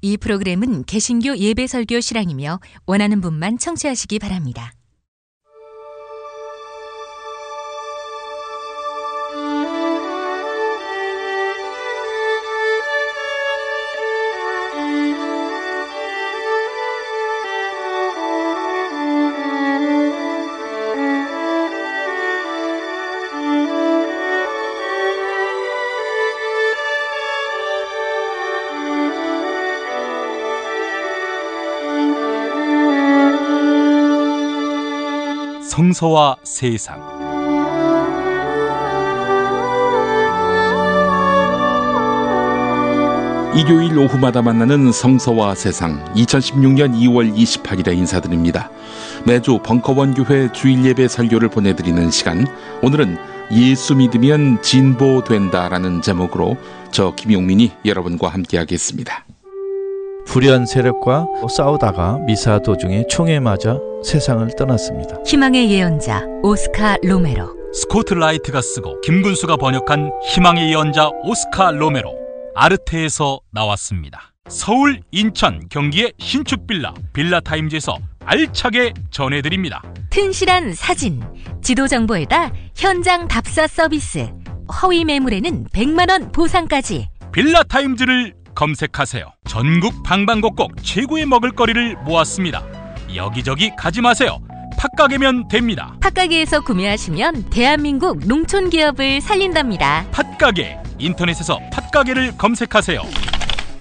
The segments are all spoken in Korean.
이 프로그램은 개신교 예배설교 실황이며 원하는 분만 청취하시기 바랍니다. 성서와 세상. 일요일 오후마다 만나는 성서와 세상, 2016년 2월 28일에 인사드립니다. 매주 벙커원 교회 주일 예배 설교를 보내드리는 시간, 오늘은 예수 믿으면 진보된다라는 제목으로 저 김용민이 여러분과 함께하겠습니다. 불의한 세력과 싸우다가 미사 도중에 총에 맞아 세상을 떠났습니다. 희망의 예언자 오스카 로메로. 스코트 라이트가 쓰고 김군수가 번역한 희망의 예언자 오스카 로메로, 아르테에서 나왔습니다. 서울, 인천, 경기의 신축 빌라 타임즈에서 알차게 전해드립니다. 튼실한 사진, 지도 정보에다 현장 답사 서비스, 허위 매물에는 100만 원 보상까지. 빌라 타임즈를 검색하세요. 전국 방방곡곡 최고의 먹을거리를 모았습니다. 여기저기 가지 마세요. 팥가게면 됩니다. 팥가게에서 구매하시면 대한민국 농촌기업을 살린답니다. 팥가게, 인터넷에서 팥가게를 검색하세요.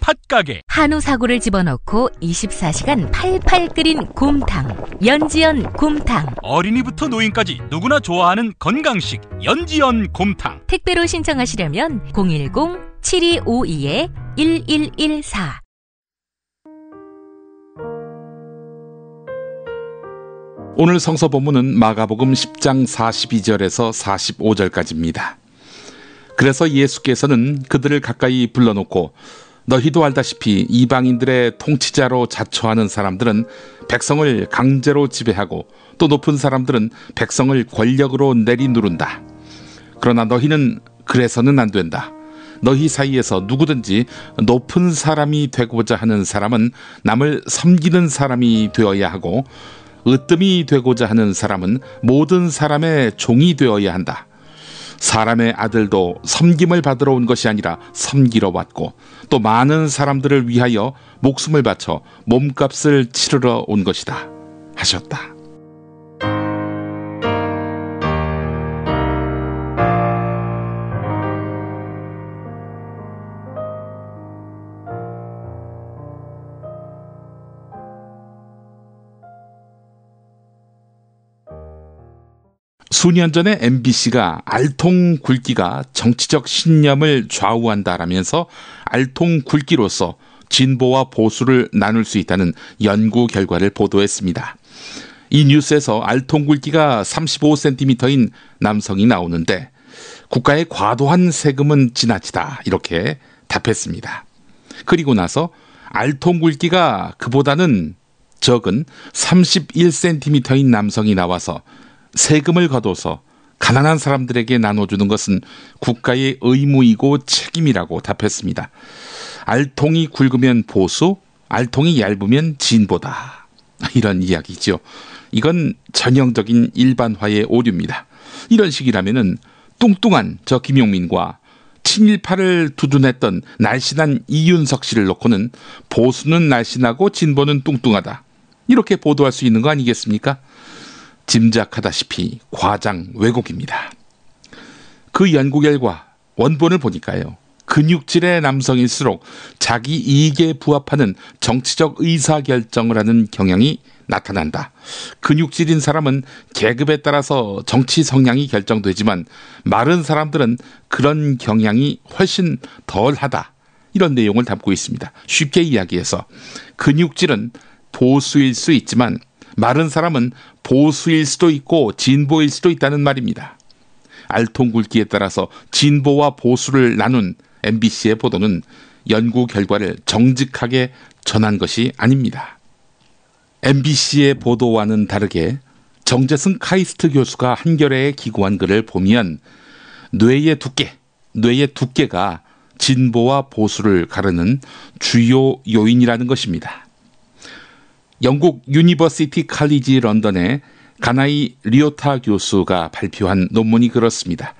팥가게. 한우 사고를 집어넣고 24시간 팔팔 끓인 곰탕, 연지연 곰탕. 어린이부터 노인까지 누구나 좋아하는 건강식 연지연 곰탕. 택배로 신청하시려면 010-7252-1114. 오늘 성서 본문은 마가복음 10장 42절에서 45절까지입니다. 그래서 예수께서는 그들을 가까이 불러놓고 너희도 알다시피 이방인들의 통치자로 자처하는 사람들은 백성을 강제로 지배하고 또 높은 사람들은 백성을 권력으로 내리누른다. 그러나 너희는 그래서는 안 된다. 너희 사이에서 누구든지 높은 사람이 되고자 하는 사람은 남을 섬기는 사람이 되어야 하고 으뜸이 되고자 하는 사람은 모든 사람의 종이 되어야 한다. 사람의 아들도 섬김을 받으러 온 것이 아니라 섬기러 왔고 또 많은 사람들을 위하여 목숨을 바쳐 몸값을 치르러 온 것이다 하셨다. 수년 전에 MBC가 알통 굵기가 정치적 신념을 좌우한다라면서 알통 굵기로서 진보와 보수를 나눌 수 있다는 연구 결과를 보도했습니다. 이 뉴스에서 알통 굵기가 35cm인 남성이 나오는데 국가의 과도한 세금은 지나치다 이렇게 답했습니다. 그리고 나서 알통 굵기가 그보다는 적은 31cm인 남성이 나와서 세금을 거둬서 가난한 사람들에게 나눠주는 것은 국가의 의무이고 책임이라고 답했습니다. 알통이 굵으면 보수, 알통이 얇으면 진보다. 이런 이야기죠. 이건 전형적인 일반화의 오류입니다. 이런 식이라면은 뚱뚱한 저 김용민과 친일파를 두둔했던 날씬한 이윤석 씨를 놓고는 보수는 날씬하고 진보는 뚱뚱하다. 이렇게 보도할 수 있는 거 아니겠습니까? 짐작하다시피 과장 왜곡입니다. 그 연구 결과 원본을 보니까요. 근육질의 남성일수록 자기 이익에 부합하는 정치적 의사결정을 하는 경향이 나타난다. 근육질인 사람은 계급에 따라서 정치 성향이 결정되지만 마른 사람들은 그런 경향이 훨씬 덜하다. 이런 내용을 담고 있습니다. 쉽게 이야기해서 근육질은 보수일 수 있지만 마른 사람은 보수일 수도 있고 진보일 수도 있다는 말입니다. 알통 굵기에 따라서 진보와 보수를 나눈 MBC의 보도는 연구 결과를 정직하게 전한 것이 아닙니다. MBC의 보도와는 다르게 정재승 카이스트 교수가 한겨레에 기고한 글을 보면 뇌의 두께가 진보와 보수를 가르는 주요 요인이라는 것입니다. 영국 유니버시티 칼리지 런던의 가나이 리오타 교수가 발표한 논문이 그렇습니다.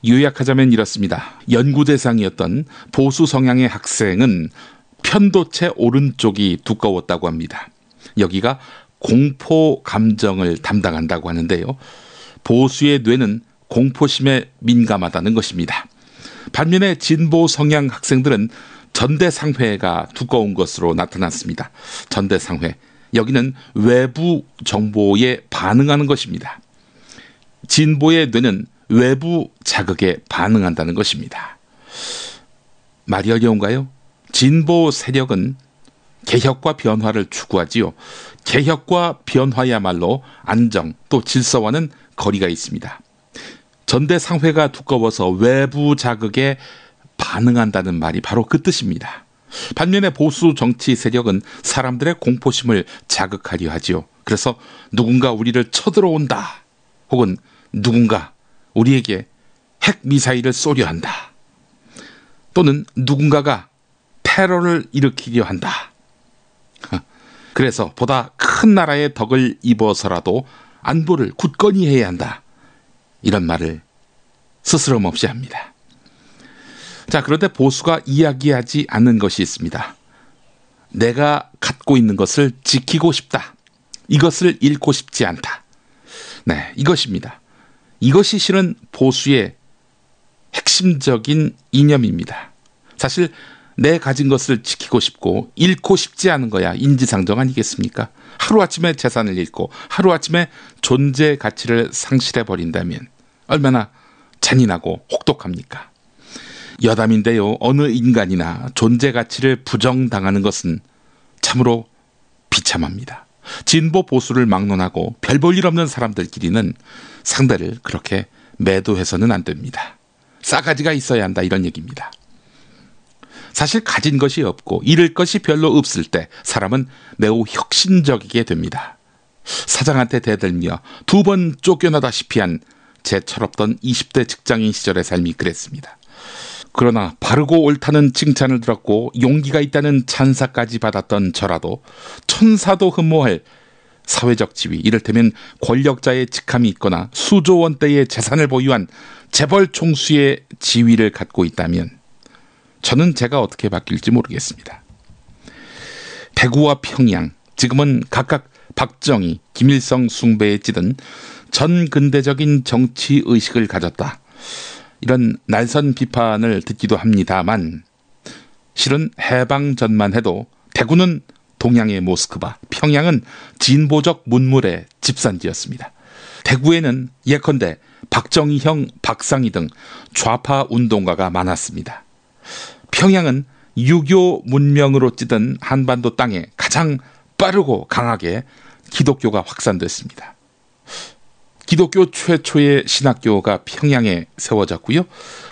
요약하자면 이렇습니다. 연구 대상이었던 보수 성향의 학생은 편도체 오른쪽이 두꺼웠다고 합니다. 여기가 공포 감정을 담당한다고 하는데요. 보수의 뇌는 공포심에 민감하다는 것입니다. 반면에 진보 성향 학생들은 전대상회가 두꺼운 것으로 나타났습니다. 전대상회. 여기는 외부 정보에 반응하는 것입니다. 진보의 뇌는 외부 자극에 반응한다는 것입니다. 말이 어려운가요? 진보 세력은 개혁과 변화를 추구하지요. 개혁과 변화야말로 안정 또 질서와는 거리가 있습니다. 전대상회가 두꺼워서 외부 자극에 반응한다는 말이 바로 그 뜻입니다. 반면에 보수 정치 세력은 사람들의 공포심을 자극하려 하지요. 그래서 누군가 우리를 쳐들어온다 혹은 누군가 우리에게 핵미사일을 쏘려 한다 또는 누군가가 테러를 일으키려 한다. 그래서 보다 큰 나라의 덕을 입어서라도 안보를 굳건히 해야 한다. 이런 말을 스스럼 없이 합니다. 자, 그런데 보수가 이야기하지 않는 것이 있습니다. 내가 갖고 있는 것을 지키고 싶다. 이것을 잃고 싶지 않다. 네, 이것입니다. 이것이 실은 보수의 핵심적인 이념입니다. 사실 내 가진 것을 지키고 싶고 잃고 싶지 않은 거야 인지상정 아니겠습니까? 하루아침에 재산을 잃고 하루아침에 존재 가치를 상실해버린다면 얼마나 잔인하고 혹독합니까? 여담인데요. 어느 인간이나 존재 가치를 부정당하는 것은 참으로 비참합니다. 진보 보수를 막론하고 별 볼 일 없는 사람들끼리는 상대를 그렇게 매도해서는 안 됩니다. 싸가지가 있어야 한다 이런 얘기입니다. 사실 가진 것이 없고 잃을 것이 별로 없을 때 사람은 매우 혁신적이게 됩니다. 사장한테 대들며 2번 쫓겨나다시피 한 제 철없던 20대 직장인 시절의 삶이 그랬습니다. 그러나 바르고 옳다는 칭찬을 들었고 용기가 있다는 찬사까지 받았던 저라도 천사도 흠모할 사회적 지위, 이를테면 권력자의 직함이 있거나 수조 원대의 재산을 보유한 재벌 총수의 지위를 갖고 있다면 저는 제가 어떻게 바뀔지 모르겠습니다. 대구와 평양, 지금은 각각 박정희, 김일성 숭배에 찌든 전 근대적인 정치 의식을 가졌다. 이런 날선 비판을 듣기도 합니다만 실은 해방 전만 해도 대구는 동양의 모스크바, 평양은 진보적 문물의 집산지였습니다. 대구에는 예컨대 박정희형 박상희 등 좌파 운동가가 많았습니다. 평양은 유교 문명으로 찌든 한반도 땅에 가장 빠르고 강하게 기독교가 확산됐습니다. 기독교 최초의 신학교가 평양에 세워졌고요.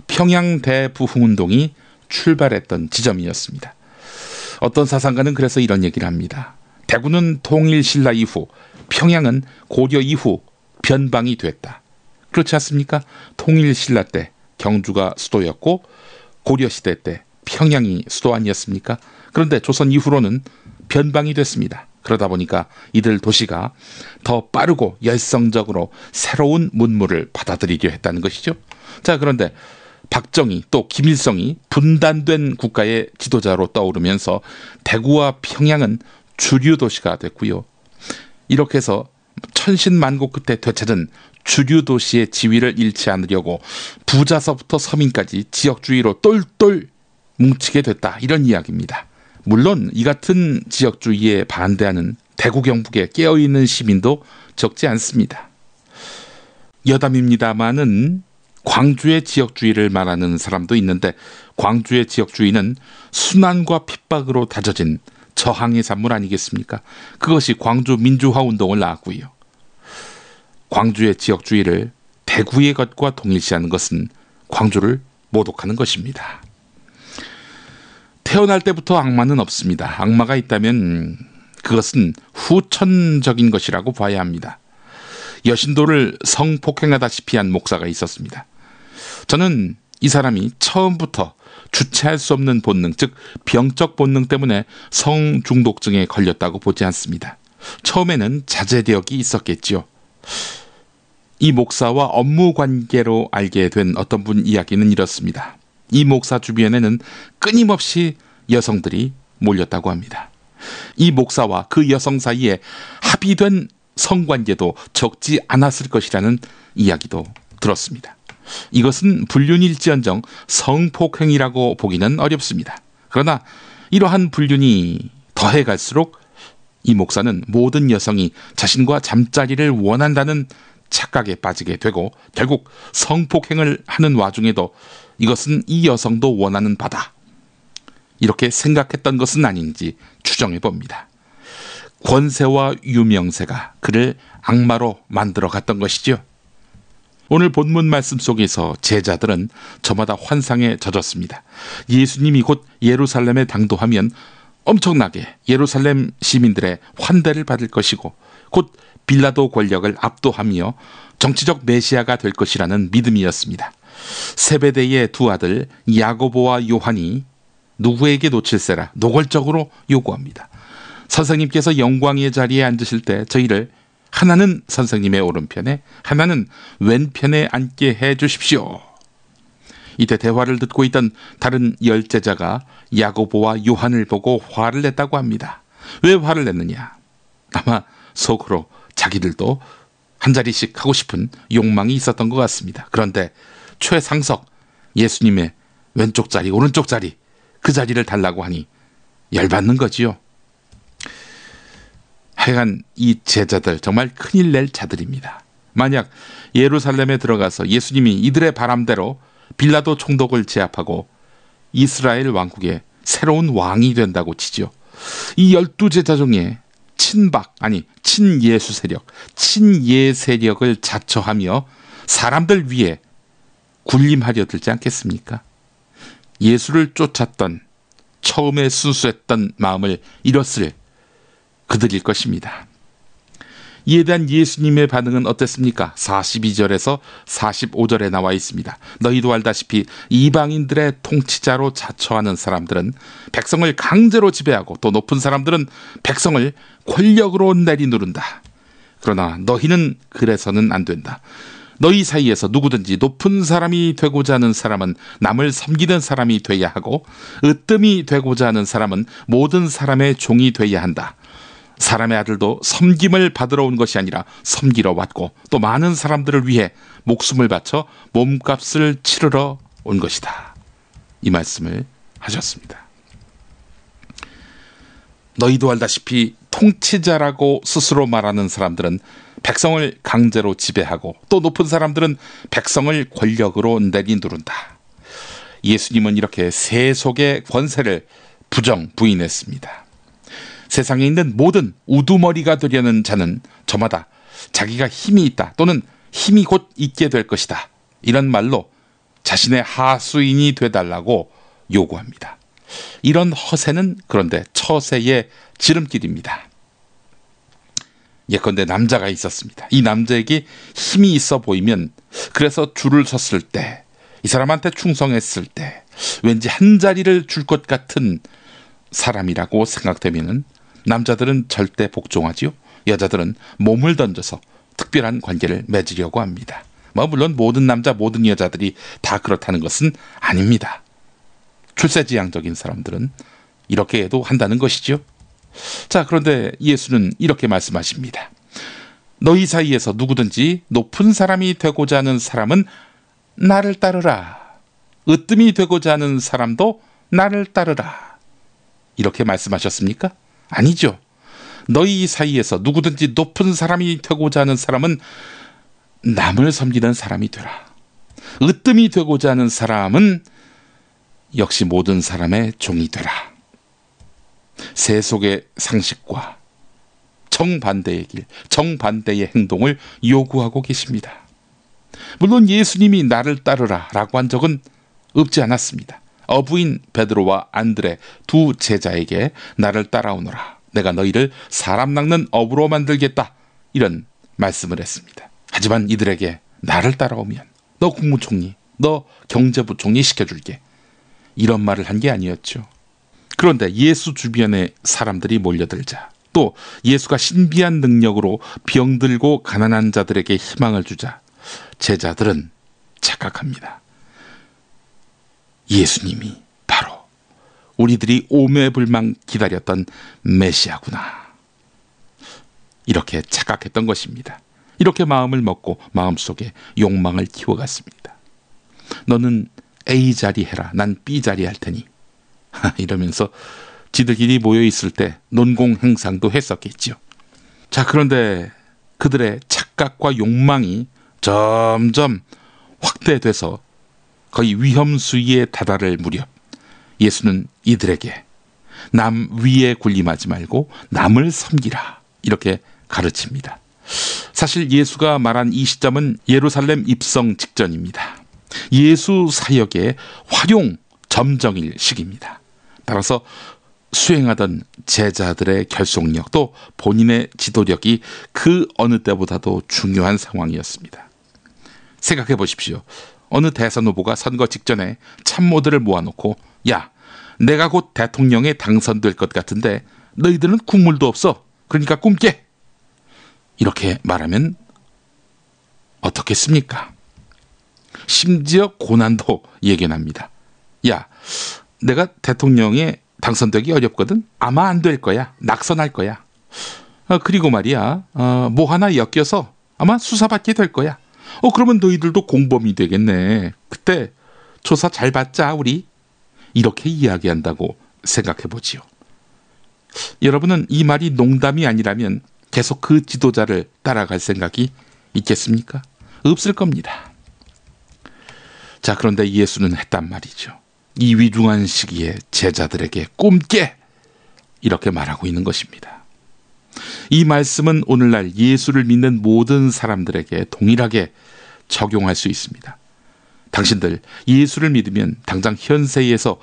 평양 대부흥운동이 출발했던 지점이었습니다. 어떤 사상가는 그래서 이런 얘기를 합니다. 대구는 통일신라 이후, 평양은 고려 이후 변방이 됐다. 그렇지 않습니까? 통일신라 때 경주가 수도였고 고려시대 때 평양이 수도 아니었습니까? 그런데 조선 이후로는 변방이 됐습니다. 그러다 보니까 이들 도시가 더 빠르고 열성적으로 새로운 문물을 받아들이려 했다는 것이죠. 자, 그런데 박정희 또 김일성이 분단된 국가의 지도자로 떠오르면서 대구와 평양은 주류 도시가 됐고요. 이렇게 해서 천신만고 끝에 되찾은 주류 도시의 지위를 잃지 않으려고 부자서부터 서민까지 지역주의로 똘똘 뭉치게 됐다. 이런 이야기입니다. 물론 이 같은 지역주의에 반대하는 대구 경북에 깨어있는 시민도 적지 않습니다. 여담입니다마는 광주의 지역주의를 말하는 사람도 있는데 광주의 지역주의는 순환과 핍박으로 다져진 저항의 산물 아니겠습니까? 그것이 광주 민주화 운동을 낳았고요. 광주의 지역주의를 대구의 것과 동일시하는 것은 광주를 모독하는 것입니다. 태어날 때부터 악마는 없습니다. 악마가 있다면 그것은 후천적인 것이라고 봐야 합니다. 여신도를 성폭행하다시피 한 목사가 있었습니다. 저는 이 사람이 처음부터 주체할 수 없는 본능, 즉 병적 본능 때문에 성중독증에 걸렸다고 보지 않습니다. 처음에는 자제력이 있었겠지요. 이 목사와 업무 관계로 알게 된 어떤 분 이야기는 이렇습니다. 이 목사 주변에는 끊임없이 여성들이 몰렸다고 합니다. 이 목사와 그 여성 사이에 합의된 성관계도 적지 않았을 것이라는 이야기도 들었습니다. 이것은 불륜일지언정 성폭행이라고 보기는 어렵습니다. 그러나 이러한 불륜이 더해갈수록 이 목사는 모든 여성이 자신과 잠자리를 원한다는 착각에 빠지게 되고 결국 성폭행을 하는 와중에도 이것은 이 여성도 원하는 바다, 이렇게 생각했던 것은 아닌지 추정해 봅니다. 권세와 유명세가 그를 악마로 만들어 갔던 것이죠. 오늘 본문 말씀 속에서 제자들은 저마다 환상에 젖었습니다. 예수님이 곧 예루살렘에 당도하면 엄청나게 예루살렘 시민들의 환대를 받을 것이고 곧 빌라도 권력을 압도하며 정치적 메시아가 될 것이라는 믿음이었습니다. 세베대의 두 아들 야고보와 요한이 누구에게 놓칠세라 노골적으로 요구합니다. 선생님께서 영광의 자리에 앉으실 때 저희를 하나는 선생님의 오른편에 하나는 왼편에 앉게 해 주십시오. 이때 대화를 듣고 있던 다른 열제자가 야고보와 요한을 보고 화를 냈다고 합니다. 왜 화를 냈느냐? 아마 속으로 자기들도 한 자리씩 하고 싶은 욕망이 있었던 것 같습니다. 그런데 최상석 예수님의 왼쪽 자리 오른쪽 자리 그 자리를 달라고 하니 열받는 거지요. 하여간 이 제자들 정말 큰일 낼 자들입니다. 만약 예루살렘에 들어가서 예수님이 이들의 바람대로 빌라도 총독을 제압하고 이스라엘 왕국의 새로운 왕이 된다고 치죠. 이 12제자 중에 친예수 세력, 친예 세력을 자처하며 사람들 위에 군림하려 들지 않겠습니까? 예수를 쫓았던 처음에 순수했던 마음을 잃었을 그들일 것입니다. 이에 대한 예수님의 반응은 어땠습니까? 42절에서 45절에 나와 있습니다. 너희도 알다시피 이방인들의 통치자로 자처하는 사람들은 백성을 강제로 지배하고 또 높은 사람들은 백성을 권력으로 내리누른다. 그러나 너희는 그래서는 안 된다. 너희 사이에서 누구든지 높은 사람이 되고자 하는 사람은 남을 섬기는 사람이 돼야 하고 으뜸이 되고자 하는 사람은 모든 사람의 종이 돼야 한다. 사람의 아들도 섬김을 받으러 온 것이 아니라 섬기러 왔고 또 많은 사람들을 위해 목숨을 바쳐 몸값을 치르러 온 것이다. 이 말씀을 하셨습니다. 너희도 알다시피 통치자라고 스스로 말하는 사람들은 백성을 강제로 지배하고 또 높은 사람들은 백성을 권력으로 내리누른다. 예수님은 이렇게 세속의 권세를 부인했습니다. 세상에 있는 모든 우두머리가 되려는 자는 저마다 자기가 힘이 있다 또는 힘이 곧 있게 될 것이다. 이런 말로 자신의 하수인이 되달라고 요구합니다. 이런 허세는 그런데 처세의 지름길입니다. 예컨대 남자가 있었습니다. 이 남자에게 힘이 있어 보이면 그래서 줄을 섰을 때 이 사람한테 충성했을 때 왠지 한 자리를 줄 것 같은 사람이라고 생각되면은 남자들은 절대 복종하지요. 여자들은 몸을 던져서 특별한 관계를 맺으려고 합니다. 물론 모든 남자 모든 여자들이 다 그렇다는 것은 아닙니다. 출세지향적인 사람들은 이렇게 해도 한다는 것이죠. 자, 그런데 예수는 이렇게 말씀하십니다. 너희 사이에서 누구든지 높은 사람이 되고자 하는 사람은 나를 따르라. 으뜸이 되고자 하는 사람도 나를 따르라. 이렇게 말씀하셨습니까? 아니죠. 너희 사이에서 누구든지 높은 사람이 되고자 하는 사람은 남을 섬기는 사람이 되라. 으뜸이 되고자 하는 사람은 역시 모든 사람의 종이 되라. 세속의 상식과 정반대의 길, 정반대의 행동을 요구하고 계십니다. 물론 예수님이 나를 따르라 라고 한 적은 없지 않았습니다. 어부인 베드로와 안드레 두 제자에게 나를 따라오너라. 내가 너희를 사람 낚는 어부로 만들겠다. 이런 말씀을 했습니다. 하지만 이들에게 나를 따라오면 너 국무총리, 너 경제부총리 시켜줄게. 이런 말을 한 게 아니었죠. 그런데 예수 주변에 사람들이 몰려들자, 또 예수가 신비한 능력으로 병들고 가난한 자들에게 희망을 주자 제자들은 착각합니다. 예수님이 바로 우리들이 오매불망 기다렸던 메시아구나. 이렇게 착각했던 것입니다. 이렇게 마음을 먹고 마음속에 욕망을 키워갔습니다. 너는 A 자리 해라. 난 B 자리 할 테니. 이러면서 지들끼리 모여있을 때 논공행상도 했었겠죠. 자, 그런데 그들의 착각과 욕망이 점점 확대돼서 거의 위험수위에 다다를 무렵 예수는 이들에게 남 위에 군림하지 말고 남을 섬기라, 이렇게 가르칩니다. 사실 예수가 말한 이 시점은 예루살렘 입성 직전입니다. 예수 사역의 활용 점정일 시기입니다. 따라서 수행하던 제자들의 결속력, 또 본인의 지도력이 그 어느 때보다도 중요한 상황이었습니다. 생각해 보십시오. 어느 대선 후보가 선거 직전에 참모들을 모아놓고, 야, 내가 곧 대통령에 당선될 것 같은데 너희들은 국물도 없어. 그러니까 꿈깨. 이렇게 말하면 어떻겠습니까? 심지어 고난도 예견합니다. 야, 내가 대통령에 당선되기 어렵거든. 아마 안 될 거야. 낙선할 거야. 그리고 말이야, 뭐 하나 엮여서 아마 수사받게 될 거야. 그러면 너희들도 공범이 되겠네. 그때 조사 잘 받자 우리. 이렇게 이야기한다고 생각해보지요. 여러분은 이 말이 농담이 아니라면 계속 그 지도자를 따라갈 생각이 있겠습니까? 없을 겁니다. 자, 그런데 예수는 했단 말이죠. 이 위중한 시기에 제자들에게 꿈깨! 이렇게 말하고 있는 것입니다. 이 말씀은 오늘날 예수를 믿는 모든 사람들에게 동일하게 적용할 수 있습니다. 당신들 예수를 믿으면 당장 현세에서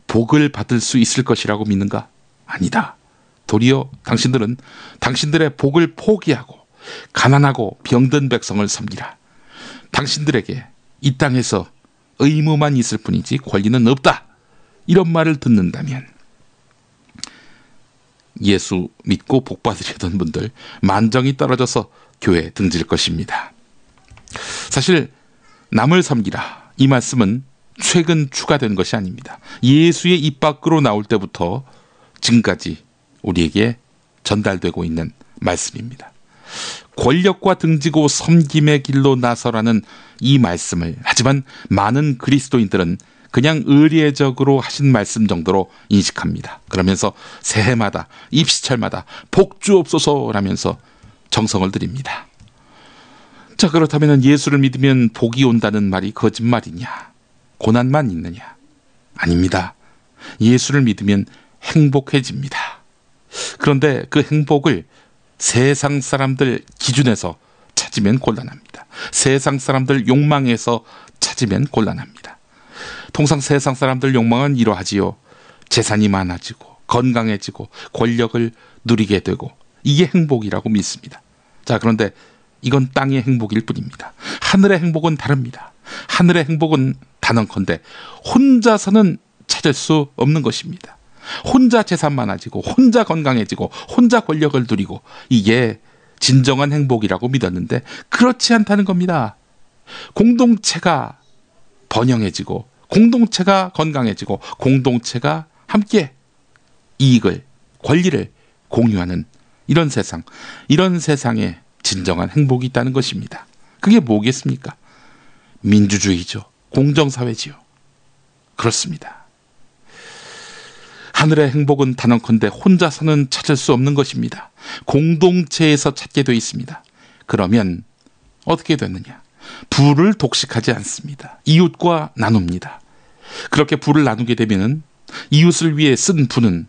복을 받을 수 있을 것이라고 믿는가? 아니다. 도리어 당신들은 당신들의 복을 포기하고 가난하고 병든 백성을 섬기라. 당신들에게 이 땅에서 의무만 있을 뿐이지 권리는 없다. 이런 말을 듣는다면 예수 믿고 복 받으려던 분들 만정이 떨어져서 교회에 등질 것입니다. 사실 남을 섬기라, 이 말씀은 최근 추가된 것이 아닙니다. 예수의 입 밖으로 나올 때부터 지금까지 우리에게 전달되고 있는 말씀입니다. 권력과 등지고 섬김의 길로 나서라는 이 말씀을, 하지만 많은 그리스도인들은 그냥 의례적으로 하신 말씀 정도로 인식합니다. 그러면서 새해마다 입시철마다 복 주옵소서라면서 정성을 드립니다. 자, 그렇다면 예수를 믿으면 복이 온다는 말이 거짓말이냐? 고난만 있느냐? 아닙니다. 예수를 믿으면 행복해집니다. 그런데 그 행복을 세상 사람들 기준에서 찾으면 곤란합니다. 세상 사람들 욕망에서 찾으면 곤란합니다. 통상 세상 사람들 욕망은 이러하지요. 재산이 많아지고 건강해지고 권력을 누리게 되고, 이게 행복이라고 믿습니다. 자, 그런데 이건 땅의 행복일 뿐입니다. 하늘의 행복은 다릅니다. 하늘의 행복은 단언컨대 혼자서는 찾을 수 없는 것입니다. 혼자 재산 많아지고 혼자 건강해지고 혼자 권력을 누리고, 이게 진정한 행복이라고 믿었는데 그렇지 않다는 겁니다. 공동체가 번영해지고 공동체가 건강해지고 공동체가 함께 이익을, 권리를 공유하는 이런 세상, 이런 세상에 진정한 행복이 있다는 것입니다. 그게 뭐겠습니까? 민주주의죠. 공정사회지요. 그렇습니다. 하늘의 행복은 단언컨대 혼자서는 찾을 수 없는 것입니다. 공동체에서 찾게 되어 있습니다. 그러면 어떻게 되느냐? 부를 독식하지 않습니다. 이웃과 나눕니다. 그렇게 부를 나누게 되면 이웃을 위해 쓴 부는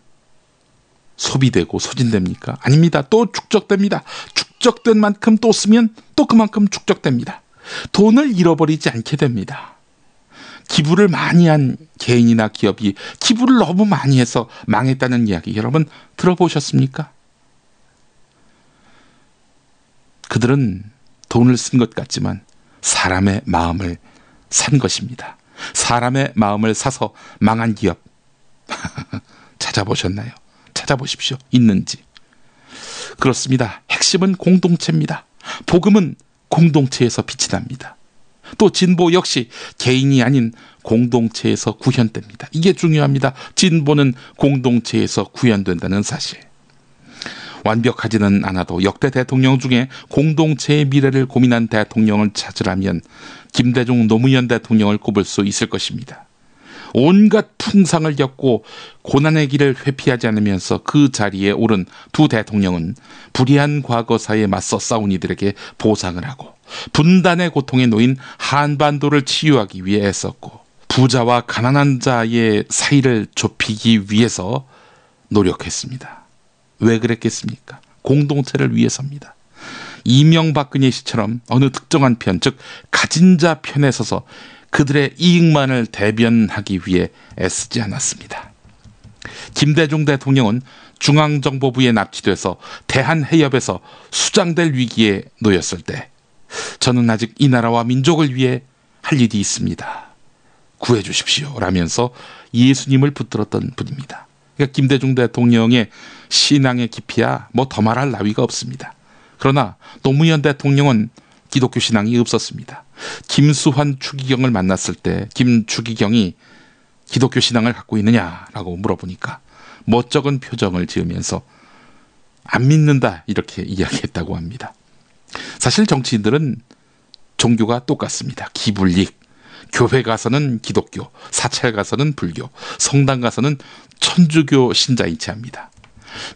소비되고 소진됩니까? 아닙니다. 또 축적됩니다. 축적된 만큼 또 쓰면 또 그만큼 축적됩니다. 돈을 잃어버리지 않게 됩니다. 기부를 많이 한 개인이나 기업이 기부를 너무 많이 해서 망했다는 이야기 여러분 들어보셨습니까? 그들은 돈을 쓴 것 같지만 사람의 마음을 산 것입니다. 사람의 마음을 사서 망한 기업. 찾아보셨나요? 찾아보십시오. 있는지. 그렇습니다. 핵심은 공동체입니다. 복음은 공동체에서 빛이 납니다. 또 진보 역시 개인이 아닌 공동체에서 구현됩니다. 이게 중요합니다. 진보는 공동체에서 구현된다는 사실. 완벽하지는 않아도 역대 대통령 중에 공동체의 미래를 고민한 대통령을 찾으라면 김대중 노무현 대통령을 꼽을 수 있을 것입니다. 온갖 풍상을 겪고 고난의 길을 회피하지 않으면서 그 자리에 오른 두 대통령은 불의한 과거사에 맞서 싸운 이들에게 보상을 하고 분단의 고통에 놓인 한반도를 치유하기 위해 애썼고 부자와 가난한 자의 사이를 좁히기 위해서 노력했습니다. 왜 그랬겠습니까? 공동체를 위해서입니다. 이명박근혜 씨처럼 어느 특정한 편, 즉 가진 자 편에 서서 그들의 이익만을 대변하기 위해 애쓰지 않았습니다. 김대중 대통령은 중앙정보부에 납치돼서 대한해협에서 수장될 위기에 놓였을 때 저는 아직 이 나라와 민족을 위해 할 일이 있습니다. 구해 주십시오. 라면서 예수님을 붙들었던 분입니다. 그러니까 김대중 대통령의 신앙의 깊이야 뭐 더 말할 나위가 없습니다. 그러나 노무현 대통령은 기독교 신앙이 없었습니다. 김수환 추기경을 만났을 때 김추기경이 기독교 신앙을 갖고 있느냐라고 물어보니까 멋쩍은 표정을 지으면서 안 믿는다 이렇게 이야기했다고 합니다. 사실 정치인들은 종교가 똑같습니다. 기불릭. 교회 가서는 기독교, 사찰 가서는 불교, 성당 가서는 천주교 신자이체 합니다.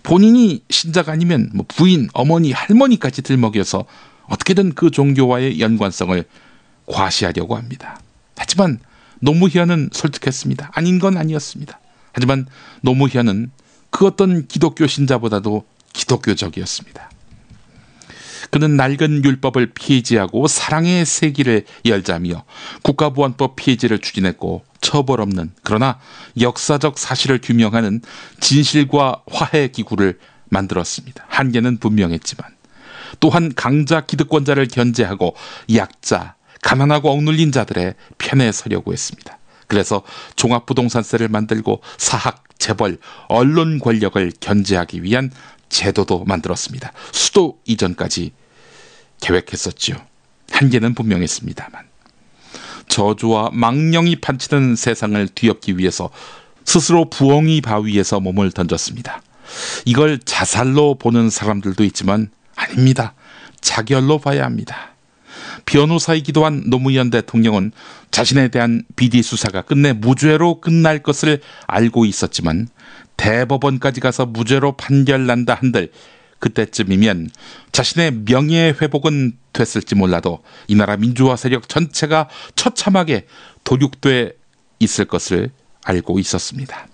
본인이 신자가 아니면 뭐 부인, 어머니, 할머니까지 들먹여서 어떻게든 그 종교와의 연관성을 과시하려고 합니다. 하지만 노무현은 솔직했습니다. 아닌 건 아니었습니다. 하지만 노무현은 그 어떤 기독교 신자보다도 기독교적이었습니다. 그는 낡은 율법을 폐지하고 사랑의 세기를 열자며 국가보안법 폐지를 추진했고 처벌 없는 그러나 역사적 사실을 규명하는 진실과 화해 기구를 만들었습니다. 한계는 분명했지만 또한 강자 기득권자를 견제하고 약자, 가난하고 억눌린 자들의 편에 서려고 했습니다. 그래서 종합부동산세를 만들고 사학, 재벌, 언론 권력을 견제하기 위한 제도도 만들었습니다. 수도 이전까지 계획했었죠. 한계는 분명했습니다만 저주와 망령이 판치는 세상을 뒤엎기 위해서 스스로 부엉이 바위에서 몸을 던졌습니다. 이걸 자살로 보는 사람들도 있지만 아닙니다. 자결로 봐야 합니다. 변호사이기도 한 노무현 대통령은 자신에 대한 비리 수사가 끝내 무죄로 끝날 것을 알고 있었지만 대법원까지 가서 무죄로 판결난다 한들 그때쯤이면 자신의 명예회복은 됐을지 몰라도 이 나라 민주화 세력 전체가 처참하게 도륙돼 있을 것을 알고 있었습니다.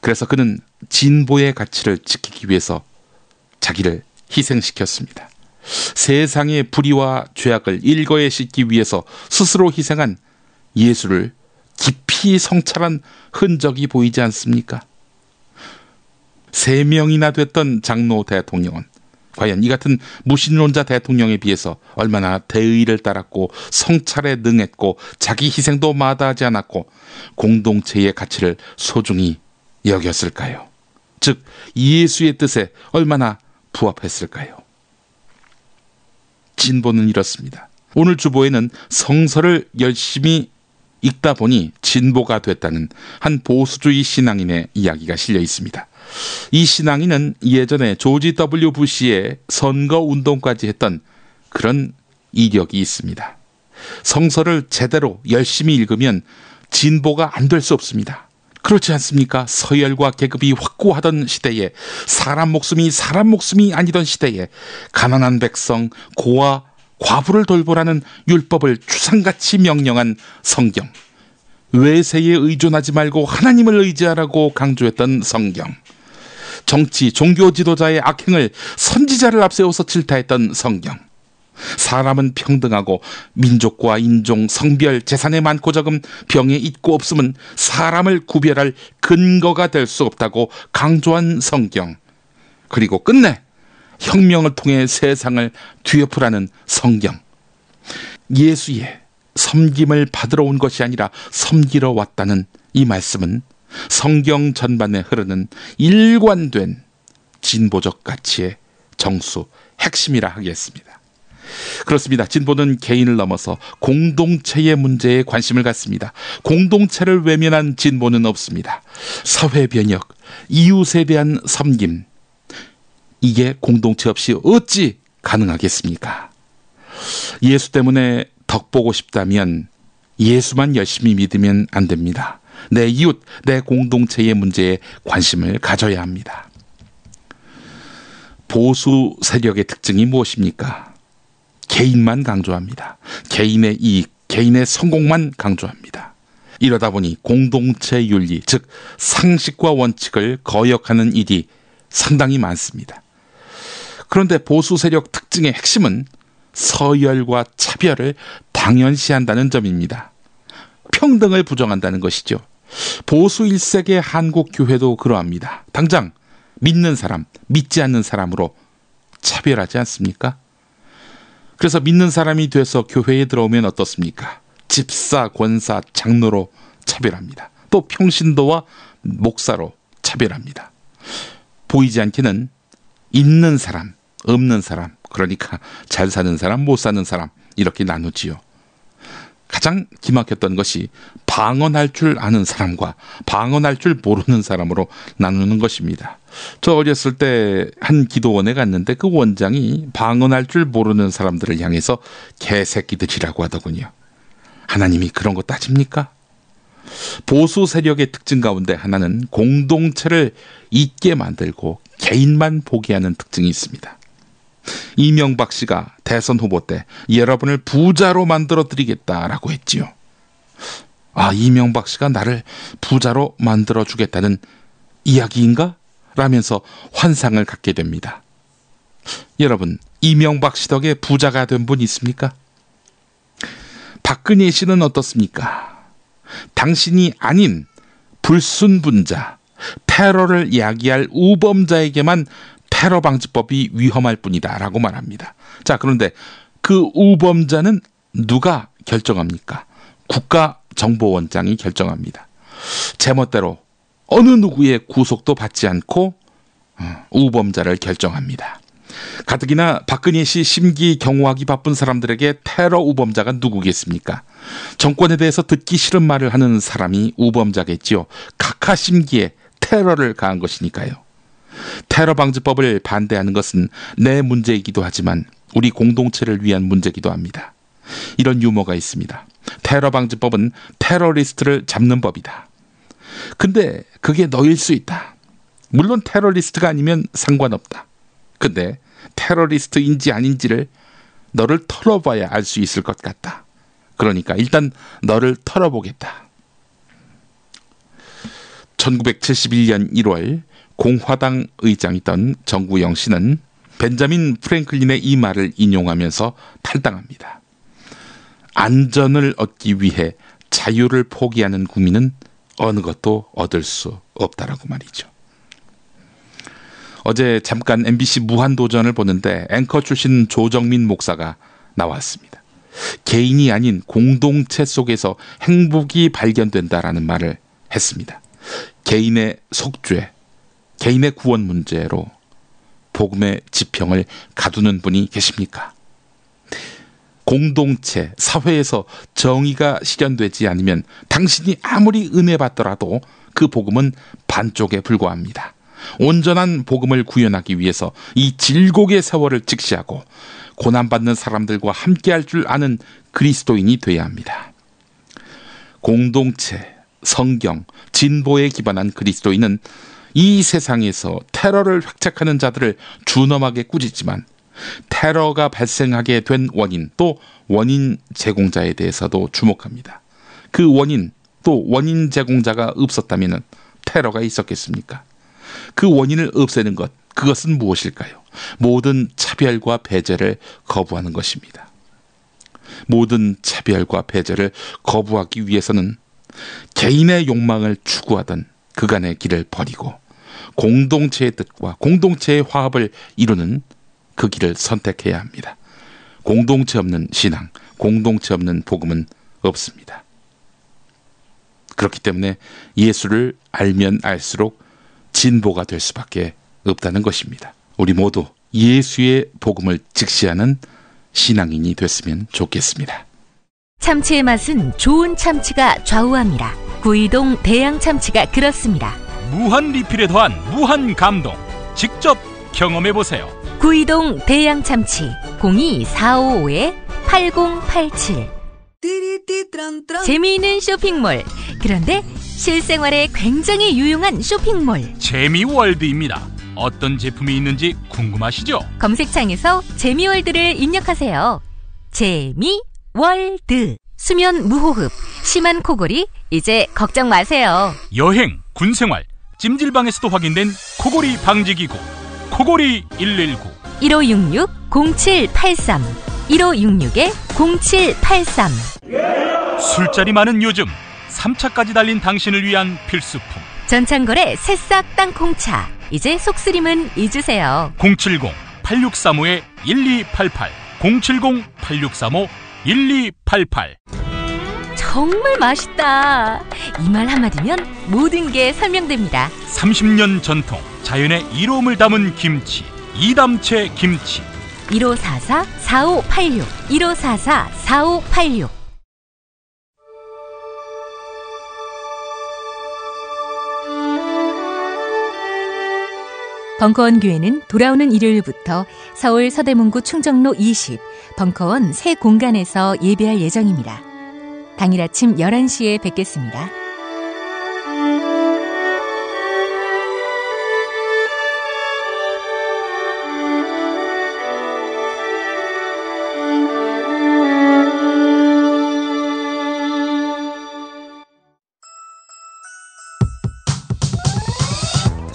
그래서 그는 진보의 가치를 지키기 위해서 자기를 희생시켰습니다. 세상의 불의와 죄악을 일거에 씻기 위해서 스스로 희생한 예수를 깊이 성찰한 흔적이 보이지 않습니까? 3명이나 됐던 장로 대통령은 과연 이 같은 무신론자 대통령에 비해서 얼마나 대의를 따랐고 성찰에 능했고 자기 희생도 마다하지 않았고 공동체의 가치를 소중히 여겼을까요? 즉 예수의 뜻에 얼마나 부합했을까요? 진보는 이렇습니다. 오늘 주보에는 성서를 열심히 읽다 보니 진보가 됐다는 한 보수주의 신앙인의 이야기가 실려 있습니다. 이 신앙인은 예전에 조지 W. 부시의 선거운동까지 했던 그런 이력이 있습니다. 성서를 제대로 열심히 읽으면 진보가 안 될 수 없습니다. 그렇지 않습니까? 서열과 계급이 확고하던 시대에 사람 목숨이 아니던 시대에 가난한 백성, 고아, 과부를 돌보라는 율법을 추상같이 명령한 성경. 외세에 의존하지 말고 하나님을 의지하라고 강조했던 성경. 정치, 종교 지도자의 악행을 선지자를 앞세워서 질타했던 성경. 사람은 평등하고 민족과 인종, 성별, 재산의 많고 적음, 병에 있고 없음은 사람을 구별할 근거가 될 수 없다고 강조한 성경. 그리고 끝내 혁명을 통해 세상을 뒤엎으라는 성경. 예수의 섬김을 받으러 온 것이 아니라 섬기러 왔다는 이 말씀은 성경 전반에 흐르는 일관된 진보적 가치의 정수, 핵심이라 하겠습니다. 그렇습니다. 진보는 개인을 넘어서 공동체의 문제에 관심을 갖습니다. 공동체를 외면한 진보는 없습니다. 사회 변혁, 이웃에 대한 섬김, 이게 공동체 없이 어찌 가능하겠습니까? 예수 때문에 덕 보고 싶다면 예수만 열심히 믿으면 안 됩니다. 내 이웃, 내 공동체의 문제에 관심을 가져야 합니다. 보수 세력의 특징이 무엇입니까? 개인만 강조합니다. 개인의 이익, 개인의 성공만 강조합니다. 이러다 보니 공동체 윤리, 즉 상식과 원칙을 거역하는 일이 상당히 많습니다. 그런데 보수 세력 특징의 핵심은 서열과 차별을 당연시한다는 점입니다. 평등을 부정한다는 것이죠. 보수 1세계 한국 교회도 그러합니다. 당장 믿는 사람, 믿지 않는 사람으로 차별하지 않습니까? 그래서 믿는 사람이 돼서 교회에 들어오면 어떻습니까? 집사, 권사, 장로로 차별합니다. 또 평신도와 목사로 차별합니다. 보이지 않게는 있는 사람, 없는 사람, 그러니까 잘 사는 사람, 못 사는 사람 이렇게 나누지요. 가장 기막혔던 것이 방언할 줄 아는 사람과 방언할 줄 모르는 사람으로 나누는 것입니다. 저 어렸을 때 한 기도원에 갔는데 그 원장이 방언할 줄 모르는 사람들을 향해서 개새끼들이라고 하더군요. 하나님이 그런 거 따집니까? 보수 세력의 특징 가운데 하나는 공동체를 잊게 만들고 개인만 보게 하는 특징이 있습니다. 이명박 씨가 대선 후보 때 여러분을 부자로 만들어 드리겠다라고 했지요. 아, 이명박 씨가 나를 부자로 만들어 주겠다는 이야기인가? 라면서 환상을 갖게 됩니다. 여러분, 이명박 씨 덕에 부자가 된 분 있습니까? 박근혜 씨는 어떻습니까? 당신이 아닌 불순분자, 테러를 야기할 우범자에게만 테러 방지법이 위험할 뿐이다 라고 말합니다. 자, 그런데 그 우범자는 누가 결정합니까? 국가정보원장이 결정합니다. 제멋대로 어느 누구의 구속도 받지 않고 우범자를 결정합니다. 가뜩이나 박근혜 씨 심기 경호하기 바쁜 사람들에게 테러 우범자가 누구겠습니까? 정권에 대해서 듣기 싫은 말을 하는 사람이 우범자겠지요. 각하 심기에 테러를 가한 것이니까요. 테러 방지법을 반대하는 것은 내 문제이기도 하지만 우리 공동체를 위한 문제이기도 합니다. 이런 유머가 있습니다. 테러 방지법은 테러리스트를 잡는 법이다. 근데 그게 너일 수 있다. 물론 테러리스트가 아니면 상관없다. 근데 테러리스트인지 아닌지를 너를 털어봐야 알 수 있을 것 같다. 그러니까 일단 너를 털어보겠다. 1971년 1월 공화당 의장이던 정구영 씨는 벤자민 프랭클린의 이 말을 인용하면서 탈당합니다. 안전을 얻기 위해 자유를 포기하는 국민은 어느 것도 얻을 수 없다라고 말이죠. 어제 잠깐 MBC 무한도전을 보는데 앵커 출신 조정민 목사가 나왔습니다. 개인이 아닌 공동체 속에서 행복이 발견된다라는 말을 했습니다. 개인의 속죄, 개인의 구원 문제로 복음의 지평을 가두는 분이 계십니까? 공동체, 사회에서 정의가 실현되지 않으면 당신이 아무리 은혜 받더라도 그 복음은 반쪽에 불과합니다. 온전한 복음을 구현하기 위해서 이 질곡의 세월을 직시하고 고난받는 사람들과 함께할 줄 아는 그리스도인이 되어야 합니다. 공동체, 성경, 진보에 기반한 그리스도인은 이 세상에서 테러를 획책하는 자들을 준엄하게 꾸짖지만 테러가 발생하게 된 원인, 또 원인 제공자에 대해서도 주목합니다. 그 원인, 또 원인 제공자가 없었다면 테러가 있었겠습니까? 그 원인을 없애는 것, 그것은 무엇일까요? 모든 차별과 배제를 거부하는 것입니다. 모든 차별과 배제를 거부하기 위해서는 개인의 욕망을 추구하던 그간의 길을 버리고 공동체의 뜻과 공동체의 화합을 이루는 그 길을 선택해야 합니다. 공동체 없는 신앙, 공동체 없는 복음은 없습니다. 그렇기 때문에 예수를 알면 알수록 진보가 될 수밖에 없다는 것입니다. 우리 모두 예수의 복음을 직시하는 신앙인이 됐으면 좋겠습니다. 참치의 맛은 좋은 참치가 좌우합니다. 구이동 대양 참치가 그렇습니다. 무한 리필에 더한 무한 감동. 직접 경험해보세요. 구이동 대양 참치 02-455-8087. 재미있는 쇼핑몰. 그런데 실생활에 굉장히 유용한 쇼핑몰. 재미월드입니다. 어떤 제품이 있는지 궁금하시죠? 검색창에서 재미월드를 입력하세요. 재미월드. 수면 무호흡, 심한 코골이 이제 걱정 마세요. 여행, 군생활, 찜질방에서도 확인된 코골이 방지기구 코골이 119 1566-0783 1566-0783. 술자리 많은 요즘 3차까지 달린 당신을 위한 필수품 전창걸의 새싹 땅콩차. 이제 속쓰림은 잊으세요. 070-8635-1288 070-8635-1288. 정말 맛있다. 이 말 한마디면 모든 게 설명됩니다. 30년 전통 자연의 이로움을 담은 김치 이담채 김치 1544-4586 1544-4586. 벙커원 교회는 돌아오는 일요일부터 서울 서대문구 충정로 20 벙커원 새 공간에서 예배할 예정입니다. 당일 아침 11시에 뵙겠습니다.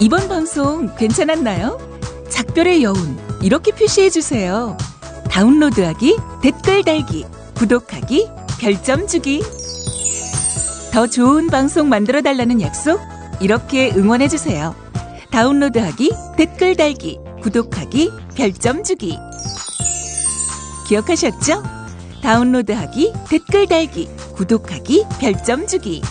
이번 방송 괜찮았나요? 작별의 여운 이렇게 표시해주세요. 다운로드하기, 댓글 달기, 구독하기, 별점 주기. 더 좋은 방송 만들어달라는 약속 이렇게 응원해주세요. 다운로드하기, 댓글 달기, 구독하기, 별점 주기. 기억하셨죠? 다운로드하기, 댓글 달기, 구독하기, 별점 주기.